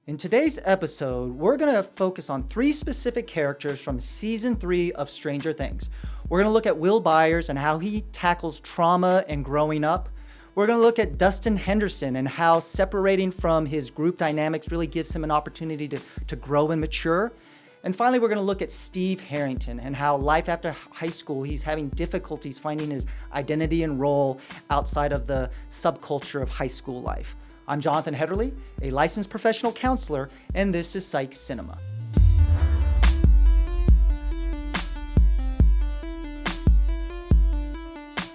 In today's episode, we're going to focus on three specific characters from season 3 of Stranger Things. We're going to look at Will Byers and how he tackles trauma and growing up. We're going to look at Dustin Henderson and how separating from his group dynamics really gives him an opportunity to grow and mature. And finally, we're going to look at Steve Harrington and how life after high school, he's having difficulties finding his identity and role outside of the subculture of high school life. I'm Jonathan Hetterly, a licensed professional counselor, and this is Psych Cinema.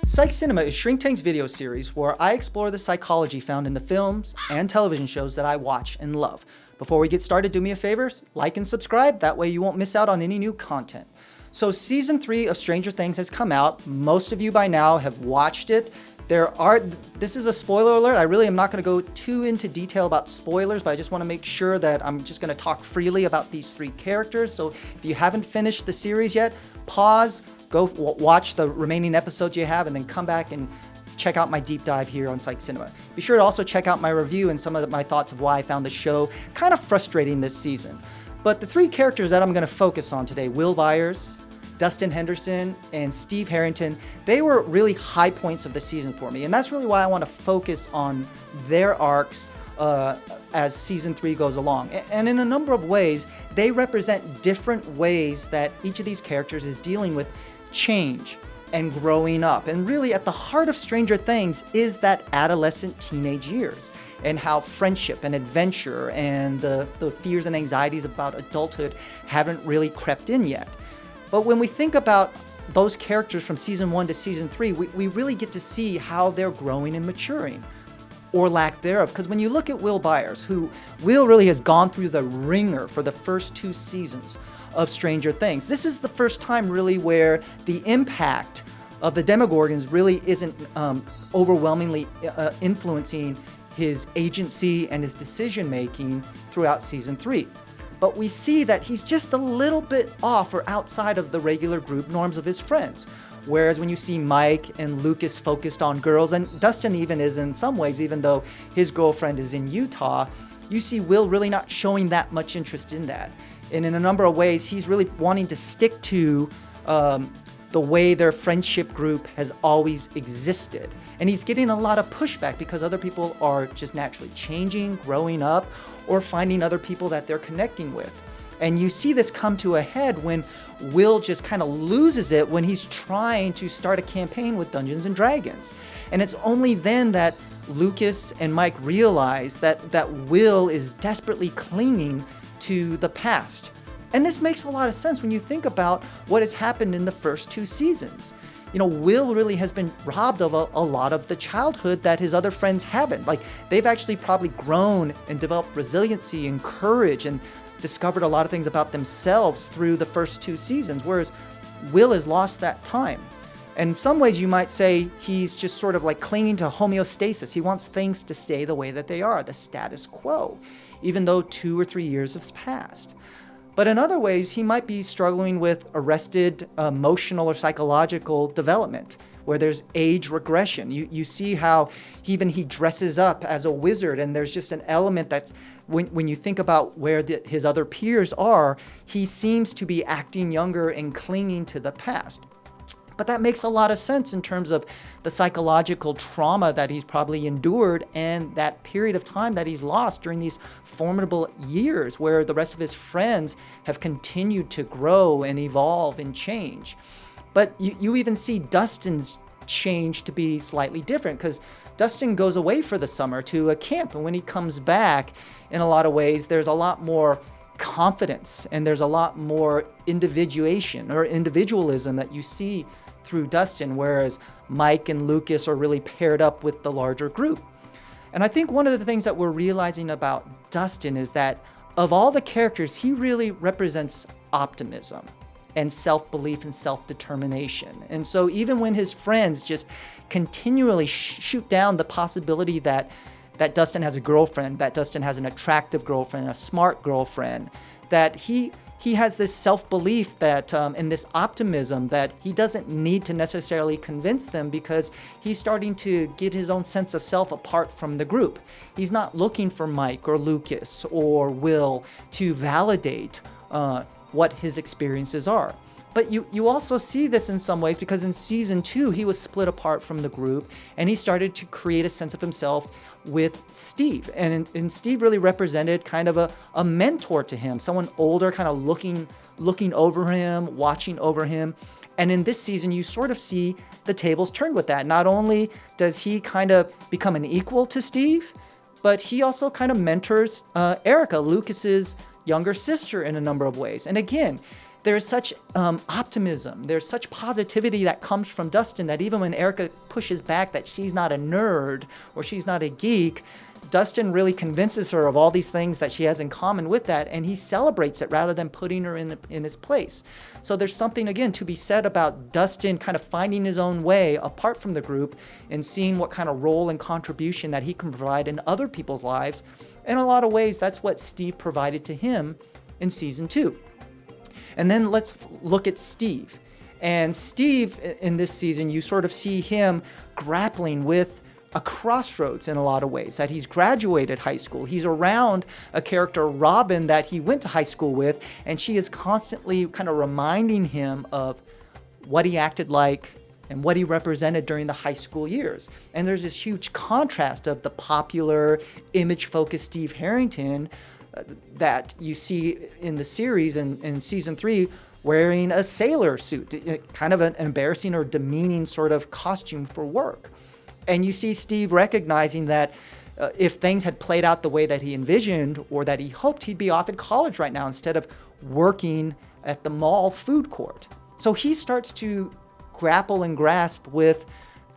Psych Cinema is Shrink Tank's video series where I explore the psychology found in the films and television shows that I watch and love. Before we get started, do me a favor, like and subscribe, that way you won't miss out on any new content. So season 3 of Stranger Things has come out. Most of you by now have watched it. This is a spoiler alert. I really am not going to go too into detail about spoilers, but I just want to make sure that I'm just going to talk freely about these three characters. So if you haven't finished the series yet, pause, go watch the remaining episodes you have, and then come back and check out my deep dive here on Psych Cinema. Be sure to also check out my review and some of my thoughts of why I found the show kind of frustrating this season. But the three characters that I'm going to focus on today, Will Byers, Dustin Henderson, and Steve Harrington, they were really high points of the season for me. And that's really why I want to focus on their arcs as season 3 goes along. And in a number of ways, they represent different ways that each of these characters is dealing with change and growing up. And really at the heart of Stranger Things is that adolescent teenage years and how friendship and adventure and the fears and anxieties about adulthood haven't really crept in yet. But when we think about those characters from season 1 to season 3, we really get to see how they're growing and maturing, or lack thereof. Because when you look at Will Byers, who Will really has gone through the ringer for the first 2 seasons of Stranger Things, this is the first time really where the impact of the Demogorgons really isn't overwhelmingly influencing his agency and his decision making throughout season 3. But we see that he's just a little bit off or outside of the regular group norms of his friends. Whereas when you see Mike and Lucas focused on girls, and Dustin even is in some ways, even though his girlfriend is in Utah, you see Will really not showing that much interest in that. And in a number of ways, he's really wanting to stick to the way their friendship group has always existed. And he's getting a lot of pushback because other people are just naturally changing, growing up, or finding other people that they're connecting with. And you see this come to a head when Will just kind of loses it when he's trying to start a campaign with Dungeons and Dragons. And it's only then that Lucas and Mike realize that Will is desperately clinging to the past. And this makes a lot of sense when you think about what has happened in the first 2 seasons. You know, Will really has been robbed of a lot of the childhood that his other friends haven't. Like, they've actually probably grown and developed resiliency and courage and discovered a lot of things about themselves through the first 2 seasons, whereas Will has lost that time. And in some ways, you might say he's just sort of like clinging to homeostasis. He wants things to stay the way that they are, the status quo, even though 2 or 3 years have passed. But in other ways, he might be struggling with arrested emotional or psychological development, where there's age regression. You see how even he dresses up as a wizard, and there's just an element that when you think about where his other peers are, he seems to be acting younger and clinging to the past. But that makes a lot of sense in terms of the psychological trauma that he's probably endured and that period of time that he's lost during these formidable years where the rest of his friends have continued to grow and evolve and change. But you even see Dustin's change to be slightly different because Dustin goes away for the summer to a camp, and when he comes back, in a lot of ways, there's a lot more confidence and there's a lot more individuation or individualism that you see through Dustin, whereas Mike and Lucas are really paired up with the larger group. And I think one of the things that we're realizing about Dustin is that of all the characters, he really represents optimism and self-belief and self-determination. And so even when his friends just continually shoot down the possibility that Dustin has a girlfriend, that Dustin has an attractive girlfriend, a smart girlfriend, that he he has this self-belief that and this optimism that he doesn't need to necessarily convince them, because he's starting to get his own sense of self apart from the group. He's not looking for Mike or Lucas or Will to validate what his experiences are. But you also see this in some ways, because in season 2, he was split apart from the group, and he started to create a sense of himself with Steve. And Steve really represented kind of a mentor to him, someone older, kind of looking over him, watching over him. And in this season, you sort of see the tables turned with that. Not only does he kind of become an equal to Steve, but he also kind of mentors Erica, Lucas's younger sister, in a number of ways. And again, there's such optimism, there's such positivity that comes from Dustin, that even when Erica pushes back that she's not a nerd or she's not a geek, Dustin really convinces her of all these things that she has in common with that, and he celebrates it rather than putting her in his place. So there's something, again, to be said about Dustin kind of finding his own way apart from the group and seeing what kind of role and contribution that he can provide in other people's lives. In a lot of ways, that's what Steve provided to him in season 2. And then let's look at Steve. And Steve, in this season, you sort of see him grappling with a crossroads in a lot of ways, that he's graduated high school. He's around a character, Robin, that he went to high school with, and she is constantly kind of reminding him of what he acted like and what he represented during the high school years. And there's this huge contrast of the popular, image-focused Steve Harrington that you see in the series in season 3, wearing a sailor suit, kind of an embarrassing or demeaning sort of costume for work. And you see Steve recognizing that if things had played out the way that he envisioned or that he hoped, he'd be off at college right now instead of working at the mall food court. So he starts to grapple and grasp with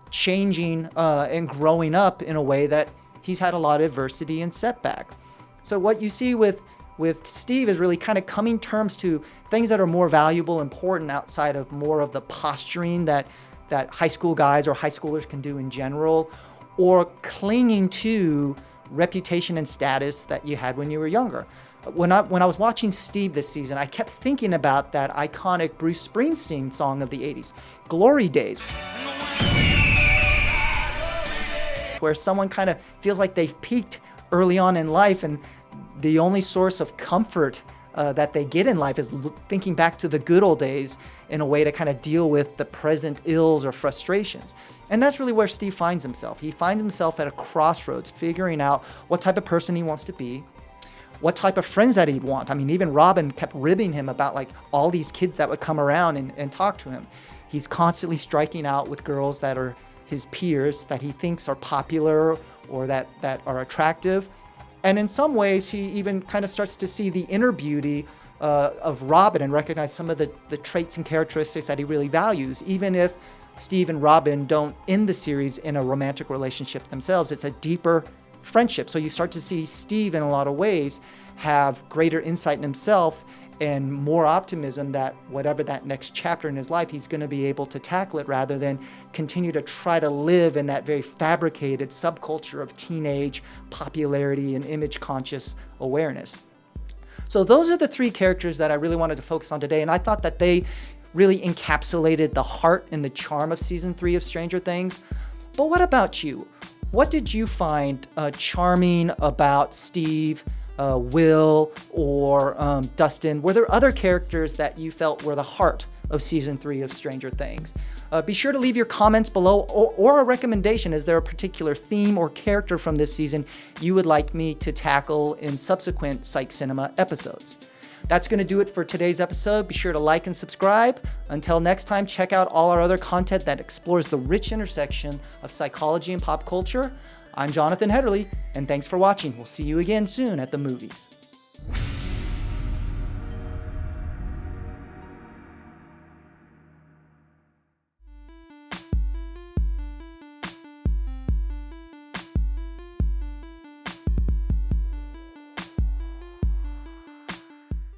changing and growing up in a way that he's had a lot of adversity and setback. So what you see with Steve is really kind of coming terms to things that are more valuable, important outside of more of the posturing that high school guys or high schoolers can do in general, or clinging to reputation and status that you had when you were younger. When I was watching Steve this season, I kept thinking about that iconic Bruce Springsteen song of the 80s, Glory Days, where someone kind of feels like they've peaked early on in life, and the only source of comfort that they get in life is thinking back to the good old days in a way to kind of deal with the present ills or frustrations. And that's really where Steve finds himself. He finds himself at a crossroads, figuring out what type of person he wants to be, what type of friends that he'd want. I mean, even Robin kept ribbing him about like all these kids that would come around and talk to him. He's constantly striking out with girls that are his peers, that he thinks are popular or that are attractive. And in some ways, he even kind of starts to see the inner beauty of Robin and recognize some of the traits and characteristics that he really values. Even if Steve and Robin don't end the series in a romantic relationship themselves, it's a deeper friendship. So you start to see Steve in a lot of ways have greater insight in himself and more optimism that whatever that next chapter in his life, he's going to be able to tackle it rather than continue to try to live in that very fabricated subculture of teenage popularity and image-conscious awareness. So those are the 3 characters that I really wanted to focus on today, and I thought that they really encapsulated the heart and the charm of season 3 of Stranger Things. But what about you? What did you find charming about Steve, Will, or Dustin? Were there other characters that you felt were the heart of season 3 of Stranger Things? Be sure to leave your comments below or a recommendation. Is there a particular theme or character from this season you would like me to tackle in subsequent Psych Cinema episodes? That's going to do it for today's episode. Be sure to like and subscribe. Until next time, check out all our other content that explores the rich intersection of psychology and pop culture. I'm Jonathan Hetterly, and thanks for watching. We'll see you again soon at the movies.